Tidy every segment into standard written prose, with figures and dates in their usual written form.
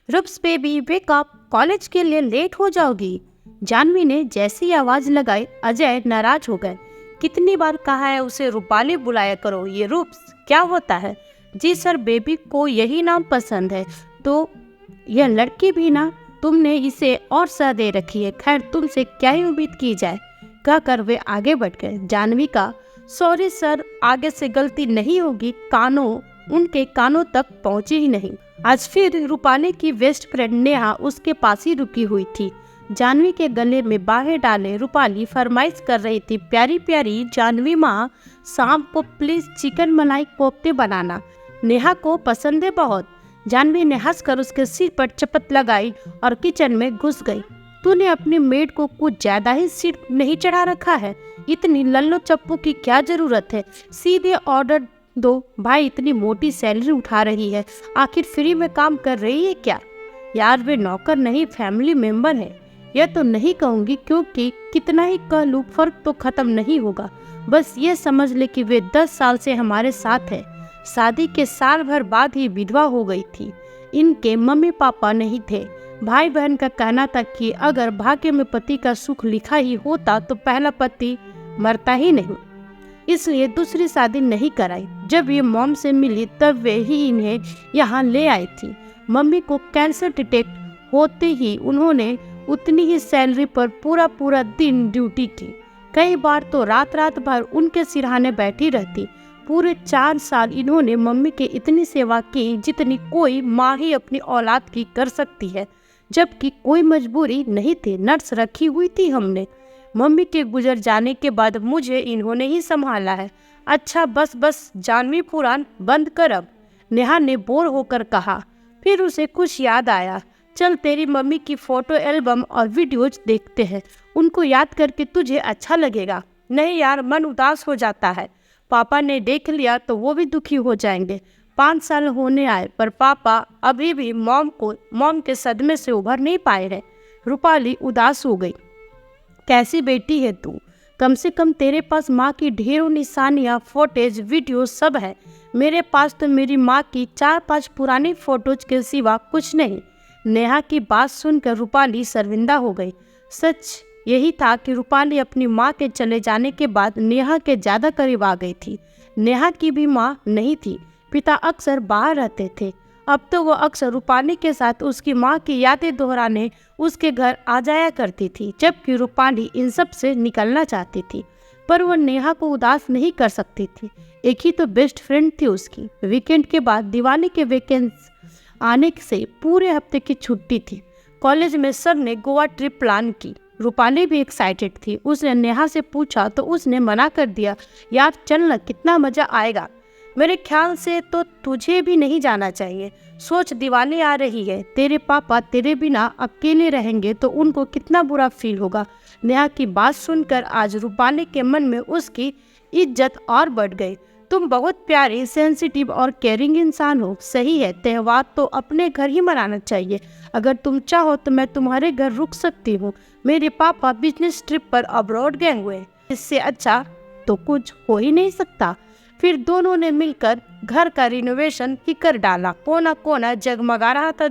रूप्स baby wake up, college के लिए late हो जाओगी। जानवी ने जैसी आवाज लगाई अजय नाराज हो गए। कितनी बार कहा है उसे रूपाली बुलाया करो, ये रूप्स क्या होता है। जी सर, बेबी को यही नाम पसंद है। तो यह लड़की भी ना, तुमने इसे और सा दे रखी है। खैर तुमसे क्या ही उम्मीद की जाए, कहकर वे आगे बढ़ गए। जानवी का सॉरी सर, आगे से गलती नहीं होगी, उनके कानों तक पहुंची ही नहीं। आज फिर रूपाली की बेस्ट फ्रेंड नेहा उसके पास ही रुकी हुई थी। जानवी के गले में बाहें डाले रूपाली फरमाइश कर रही थी, प्यारी प्यारी जानवी माँ, शाम को प्लीज चिकन मलाई कोफ्ते बनाना, नेहा को पसंद है बहुत। जानवी ने हंसकर उसके सिर पर चपत लगाई और किचन में घुस गई। तूने अपनी मेड को कुछ ज्यादा ही सिर नहीं चढ़ा रखा है, इतनी लल्लो चप्पू की क्या जरूरत है। सीधे ऑर्डर दो भाई, इतनी मोटी सैलरी उठा रही है, आखिर फ्री में काम कर रही है क्या। यार वे नौकर नहीं, फैमिली मेंबर है। यह तो नहीं कहूँगी क्योंकि कितना ही कह लूँ फर्क तो खत्म नहीं होगा। बस ये समझ ले कि वे 10 साल से हमारे साथ है। शादी के साल भर बाद ही विधवा हो गई थी। इनके मम्मी पापा नहीं थे। भाई बहन का कहना था कि अगर भाग्य में पति का सुख लिखा ही होता तो पहला पति मरता ही नहीं, इसलिए दूसरी शादी नहीं कराई। जब ये मॉम से मिली तब वे ही इन्हें यहाँ ले आई थी। मम्मी को कैंसर डिटेक्ट होते ही उन्होंने उतनी ही सैलरी पर पूरा पूरा दिन ड्यूटी की। कई बार तो रात रात भर उनके सिरहाने बैठी रहती। पूरे 4 साल इन्होंने मम्मी की इतनी सेवा की जितनी कोई माँ ही अपनी औलाद की कर सकती है, जबकि कोई मजबूरी नहीं थी। नर्स रखी हुई थी हमने। मम्मी के गुजर जाने के बाद मुझे इन्होंने ही संभाला है। अच्छा बस बस जानवी पुराण बंद कर अब, नेहा ने बोर होकर कहा। फिर उसे कुछ याद आया, चल तेरी मम्मी की फोटो एल्बम और वीडियोज देखते हैं, उनको याद करके तुझे अच्छा लगेगा। नहीं यार, मन उदास हो जाता है, पापा ने देख लिया तो वो भी दुखी हो जाएंगे। 5 साल होने आए पर पापा अभी भी मॉम के सदमे से उभर नहीं पाए हैं। रूपाली उदास हो गई। कैसी बेटी है तू, कम से कम तेरे पास माँ की ढेरों निशानियाँ, फोटेज, वीडियो सब है। मेरे पास तो मेरी माँ की 4-5 पुरानी फोटोज के सिवा कुछ नहीं। नेहा की बात सुनकर रूपाली शर्मिंदा हो गई। सच यही था कि रूपाली अपनी माँ के चले जाने के बाद नेहा के ज़्यादा करीब आ गई थी। नेहा की भी माँ नहीं थी, पिता अक्सर बाहर रहते थे। अब तो वो अक्सर रूपाली के साथ उसकी माँ की यादें दोहराने उसके घर आ जाया करती थी, जबकि रूपाली इन सब से निकलना चाहती थी, पर वो नेहा को उदास नहीं कर सकती थी। एक ही तो बेस्ट फ्रेंड थी उसकी। वीकेंड के बाद दिवाली के वीकेंड आने से पूरे हफ्ते की छुट्टी थी। कॉलेज में सब ने गोवा ट्रिप प्लान की। रूपाली भी एक्साइटेड थी। उसने नेहा से पूछा तो उसने मना कर दिया। यार चलना, कितना मजा आएगा। मेरे ख्याल से तो तुझे भी नहीं जाना चाहिए। सोच, दिवाली आ रही है, तेरे पापा तेरे बिना अकेले रहेंगे तो उनको कितना बुरा फील होगा। नेहा की बात सुनकर आज रूपाली के मन में उसकी इज्जत और बढ़ गई। तुम बहुत प्यारी, सेंसिटिव और केयरिंग इंसान हो। सही है, त्यौहार तो अपने घर ही मनाना चाहिए। अगर तुम चाहो तो मैं तुम्हारे घर रुक सकती हूँ। मेरे पापा बिजनेस ट्रिप पर अब्रॉड गए हुए, इससे अच्छा तो कुछ हो ही नहीं सकता। फिर दोनों ने मिलकर घर का रिनोवेशन ही कर डाला। कोना कोना जगमगा रहा था।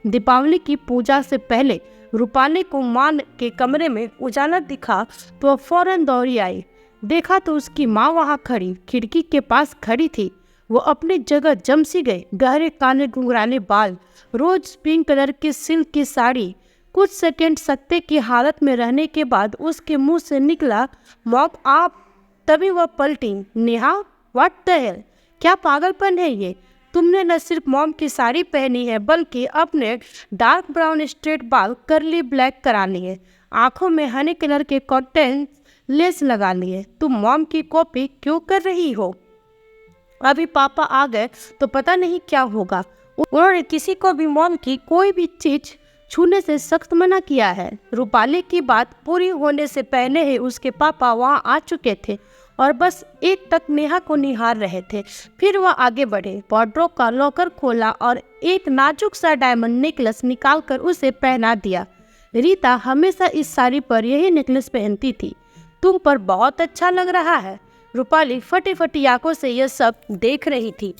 दीपावली की पूजा से पहले रूपाली को माँ के कमरे में उजाला दिखा तो वह फौरन दौड़ी आई। देखा तो उसकी माँ वहाँ खड़ी, खिड़की के पास खड़ी थी। वो अपनी जगह जम सी गई। गहरे काले घुंघराले बाल, रोज पिंक कलर की सिल्क की साड़ी। कुछ सेकंड सकते की हालत में रहने के बाद उसके मुंह से निकला, मॉम आप। तभी वह पलटी। नेहा, व्हाट द हेल, क्या पागलपन है ये। तुमने न सिर्फ मॉम की साड़ी पहनी है बल्कि अपने डार्क ब्राउन स्ट्रेट बाल कर्ली ब्लैक करा लिए, आंखों में हनी कलर के कॉटन लेस लगा लिए। तुम मॉम की कॉपी क्यों कर रही हो। अभी पापा आ गए तो पता नहीं क्या होगा। उन्होंने किसी को भी मॉम की कोई भी चीज छूने से सख्त मना किया है। रूपाली की बात पूरी होने से पहले ही उसके पापा वहां आ चुके थे और बस एक टक नेहा को निहार रहे थे। फिर वह आगे बढ़े, वार्डरोब का लॉकर खोला और एक नाजुक सा डायमंड नेकलेस निकालकर उसे पहना दिया। रीता हमेशा इस साड़ी पर यही नेकलेस पहनती थी। तुम पर बहुत अच्छा लग रहा है। रूपाली फटी फटी आंखों से यह सब देख रही थी।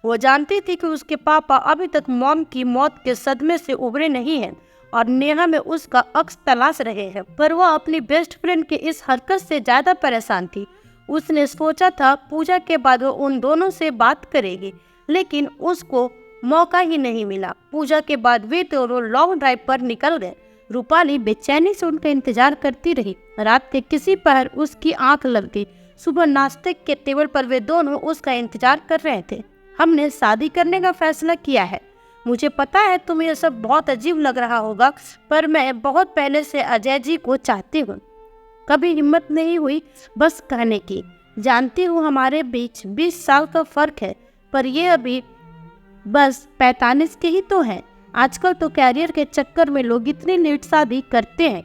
वो जानती थी कि उसके पापा अभी तक मॉम की मौत के सदमे से उभरे नहीं हैं और नेहा में उसका अक्स तलाश रहे हैं, पर वह अपनी बेस्ट फ्रेंड की इस हरकत से ज्यादा परेशान थी। उसने सोचा था पूजा के बाद वो उन दोनों से बात करेगी, लेकिन उसको मौका ही नहीं मिला। पूजा के बाद वे दोनों लॉन्ग ड्राइव पर निकल गए। रूपाली बेचैनी से उनका इंतजार करती रही। रात के किसी पहर उसकी आंख लग गई। सुबह नाश्ते के टेबल पर वे दोनों उसका इंतजार कर रहे थे। हमने शादी करने का फैसला किया है। मुझे पता है तुम्हें यह सब बहुत अजीब लग रहा होगा, पर मैं बहुत पहले से अजय जी को चाहती हूँ। कभी हिम्मत नहीं हुई बस कहने की। जानती हूँ हमारे बीच 20 साल का फर्क है, पर ये अभी बस 45 के ही तो हैं। आजकल तो कैरियर के चक्कर में लोग इतनी लेट शादी करते हैं।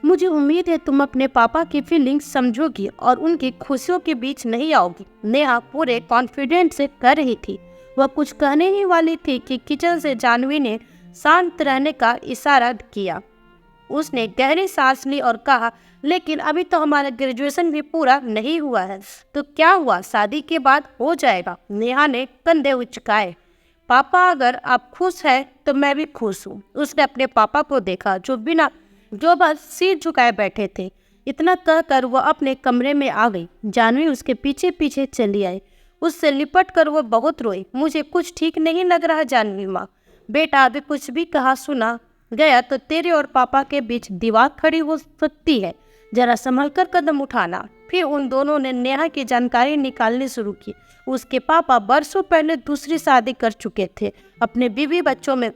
मुझे उम्मीद है तुम अपने पापा की फीलिंग्स समझोगी और उनकी खुशियों के बीच नहीं आओगी। नेहा पूरे कॉन्फिडेंट से कर रही थी। वह कुछ कहने ही वाली थी कि किचन से जानवी ने शांत रहने का इशारा किया। उसने गहरी सांस ली और कहा, लेकिन अभी तो हमारा ग्रेजुएशन भी पूरा नहीं हुआ है। तो क्या हुआ, शादी के बाद हो जाएगा। नेहा ने कंधे उचकाए। पापा अगर आप खुश हैं तो मैं भी खुश हूँ। उसने अपने पापा को देखा जो बस सिर झुकाए बैठे थे। इतना कहकर वह अपने कमरे में आ गई। जानवी उसके पीछे पीछे चली आई। उससे लिपट कर वह बहुत रोई। मुझे कुछ ठीक नहीं लग रहा जानवी माँ। बेटा अभी कुछ भी कहा सुना गया तो तेरे और पापा के बीच दीवार खड़ी हो सकती है। जरा संभल कर कदम उठाना। फिर उन दोनों ने नेहा की जानकारी निकालनी शुरू की। उसके पापा बरसों पहले दूसरी शादी कर चुके थे। अपने बीवी बच्चों में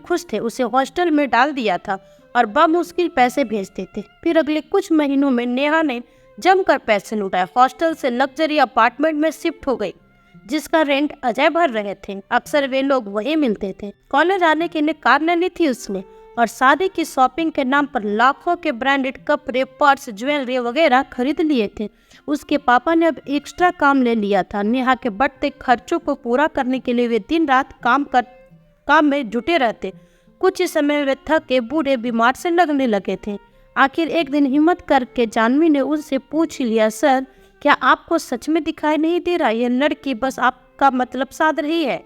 खुश थे। उसे हॉस्टल में डाल दिया था और बमुश्किल पैसे भेजते थे। फिर अगले कुछ महीनों में नेहा ने जमकर पैसे लुटाए। हॉस्टल से लग्जरी अपार्टमेंट में शिफ्ट हो गई, जिसका रेंट अजय भर रहे थे। अक्सर वे लोग वहीं मिलते थे। कॉलेज आने के लिए कार ले ली थी उसने और शादी की शॉपिंग के नाम पर लाखों के ब्रांडेड कपड़े, पर्स, ज्वेलरी वगैरह खरीद लिए थे। उसके पापा ने अब एक्स्ट्रा काम ले लिया था। नेहा के बढ़ते खर्चों को पूरा करने के लिए वे दिन रात काम में जुटे रहते। कुछ ही समय वे थके बूढ़े बीमार से लगने लगे थे। आखिर एक दिन हिम्मत करके जानवी ने उनसे पूछ लिया, सर क्या आपको सच में दिखाई नहीं दे रहा ये लड़की बस आपका मतलब साध रही है?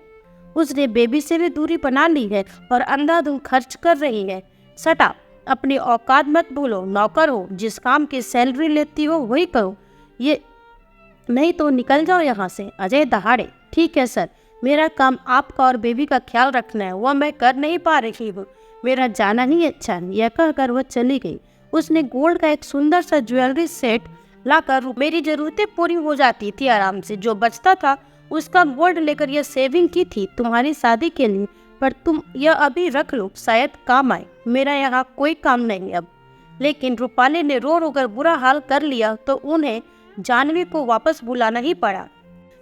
उसने बेबी से भी दूरी बना ली है और अंधाधुंध खर्च कर रही है। सटा, अपनी औकात मत भूलो। नौकर हो, जिस काम की सैलरी लेती हो वही करो, ये नहीं तो निकल जाओ यहाँ से। अजय दहाड़े। ठीक है सर, मेरा काम आपका और बेबी का ख्याल रखना है, वह मैं कर नहीं पा रही हूँ। मेरा जाना ही अच्छा है। यह कहकर वह चली गई। उसने गोल्ड का एक सुंदर सा ज्वेलरी सेट लाकर मेरी जरूरतें पूरी हो जाती थी आराम से। जो बचता था उसका गोल्ड लेकर यह सेविंग की थी तुम्हारी शादी के लिए, पर तुम यह अभी रख लो, शायद काम आए। मेरा यहाँ कोई काम नहीं अब। लेकिन रूपाली ने रो रो कर बुरा हाल कर लिया तो उन्हें जानवी को वापस बुलाना ही पड़ा।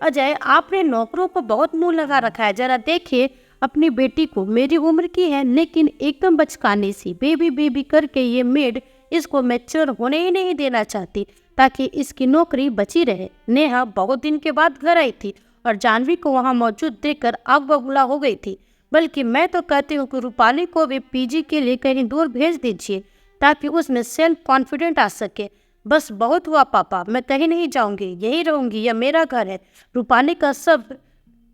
अजय, आपने नौकरों पर बहुत मुंह लगा रखा है। जरा देखिए अपनी बेटी को, मेरी उम्र की है लेकिन एकदम बचकानी सी। बेबी बेबी करके ये मेड इसको मैच्योर होने ही नहीं देना चाहती ताकि इसकी नौकरी बची रहे। नेहा बहुत दिन के बाद घर आई थी और जानवी को वहां मौजूद देखकर आग बबूला हो गई थी। बल्कि मैं तो कहती हूँ कि रूपाली को भी पीजी के लिए कहीं दूर भेज दीजिए ताकि उसमें सेल्फ कॉन्फिडेंट आ सके। बस बहुत हुआ पापा, मैं कहीं नहीं जाऊंगी, यही रहूंगी, यह मेरा घर है। रूपाली का सब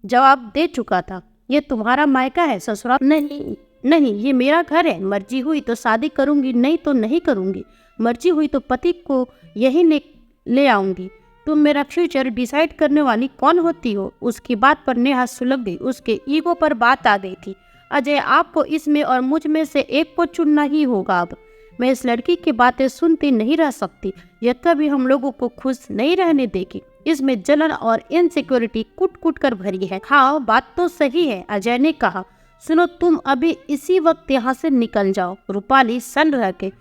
जवाब दे चुका था। ये तुम्हारा मायका है, ससुराल नहीं। नहीं, ये मेरा घर है। मर्जी हुई तो शादी करूंगी, नहीं तो नहीं करूंगी। मर्जी हुई तो पति को यही ले आऊंगी। तुम मेरा फ्यूचर डिसाइड करने वाली कौन होती हो? उसकी बात पर नेहा सुलग गई। उसके ईगो पर बात आ गई थी। अजय, आपको इसमें और मुझ में से एक को चुनना ही होगा। अब मैं इस लड़की की बातें सुनती नहीं रह सकती। यह कभी हम लोगों को खुश नहीं रहने देगी। इसमें जलन और इनसिक्योरिटी कुट कुट कर भरी है। हाँ, बात तो सही है, अजय ने कहा। सुनो, तुम अभी इसी वक्त यहाँ से निकल जाओ। रूपाली सन्न रह के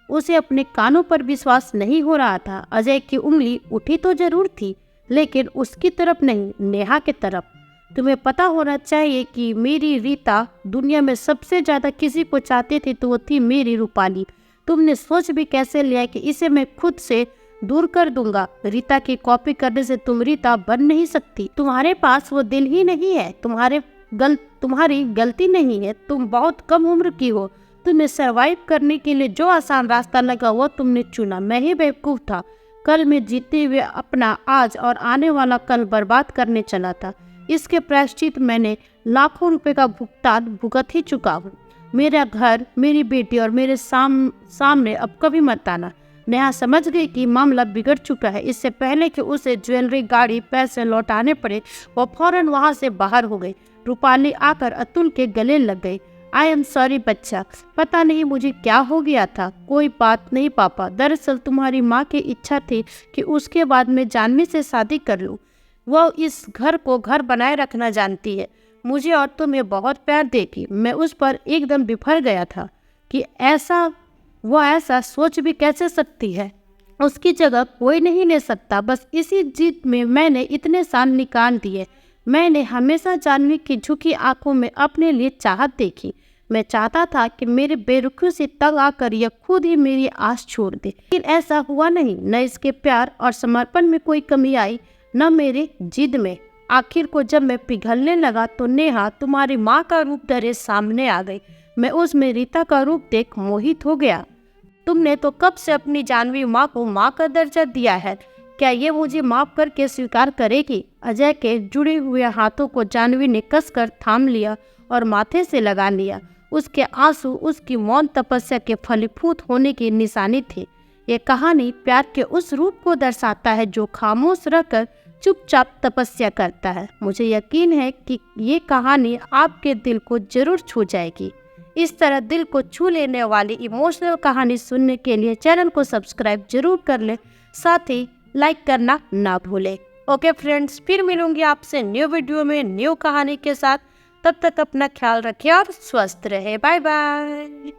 उसे अपने कानों पर विश्वास नहीं हो रहा था। अजय की उंगली उठी तो जरूर थी, लेकिन उसकी तरफ नहीं, नेहा की तरफ। तुम्हें पता होना चाहिए कि मेरी रीता दुनिया में सबसे ज्यादा किसी को चाहती थी तो वो थी मेरी रूपाली। तुमने सोच भी कैसे लिया कि इसे मैं खुद से दूर कर दूंगा? रीता की कॉपी करने से तुम रीता बन नहीं सकती। तुम्हारे पास वो दिल ही नहीं है। तुम्हारी गलती नहीं है, तुम बहुत कम उम्र की हो। तुम्हें सरवाइव करने के लिए जो आसान रास्ता लगा वो तुमने चुना। मैं ही बेवकूफ था। कल में जीते हुए अपना आज और आने वाला कल बर्बाद करने चला था। इसके प्रायश्चित मैंने लाखों रुपए का भुगतान भुगत ही चुका हूँ। मेरा घर, मेरी बेटी और मेरे सामने अब कभी मत आना। नेहा समझ गई कि मामला बिगड़ चुका है। इससे पहले कि उसे ज्वेलरी, गाड़ी, पैसे लौटाने पड़े, वो फौरन वहाँ से बाहर हो गई। रूपाली आकर अतुल के गले लग गई। आई एम सॉरी बच्चा, पता नहीं मुझे क्या हो गया था। कोई बात नहीं पापा, दरअसल तुम्हारी माँ की इच्छा थी कि उसके बाद मैं जानवी से शादी कर लूँ। वो इस घर को घर बनाए रखना जानती है। मुझे और तुम्हें बहुत प्यार देगी। मैं उस पर एकदम बिफर गया था कि वो ऐसा सोच भी कैसे सकती है। उसकी जगह कोई नहीं ले सकता। बस इसी जिद में मैंने इतने साल निकाल दिए। मैंने हमेशा जानवी की झुकी आंखों में अपने लिए चाहत देखी। मैं चाहता था कि मेरे बेरुखी से तंग आकर यह खुद ही मेरी आस छोड़ दे, लेकिन ऐसा हुआ नहीं। न इसके प्यार और समर्पण में कोई कमी आई, न मेरी जिद में। आखिर को जब मैं पिघलने लगा तो नेहा तुम्हारी माँ का रूप धरे सामने आ गई। मैं उसमें रीता का रूप देख मोहित हो गया। तुमने तो कब से अपनी जानवी माँ को माँ का दर्जा दिया है, क्या ये मुझे माफ करके स्वीकार करेगी? अजय के जुड़े हुए हाथों को जानवी ने कसकर थाम लिया और माथे से लगा लिया। उसके आंसू उसकी मौन तपस्या के फलीभूत होने की निशानी थे। ये कहानी प्यार के उस रूप को दर्शाता है जो खामोश रहकर चुपचाप तपस्या करता है। मुझे यकीन है कि ये कहानी आपके दिल को जरूर छू जाएगी। इस तरह दिल को छू लेने वाली इमोशनल कहानी सुनने के लिए चैनल को सब्सक्राइब जरूर कर लें, साथ ही लाइक करना ना भूलें। ओके फ्रेंड्स, फिर मिलूंगी आपसे न्यू वीडियो में न्यू कहानी के साथ। तब तक अपना ख्याल रखें और स्वस्थ रहे। Bye bye.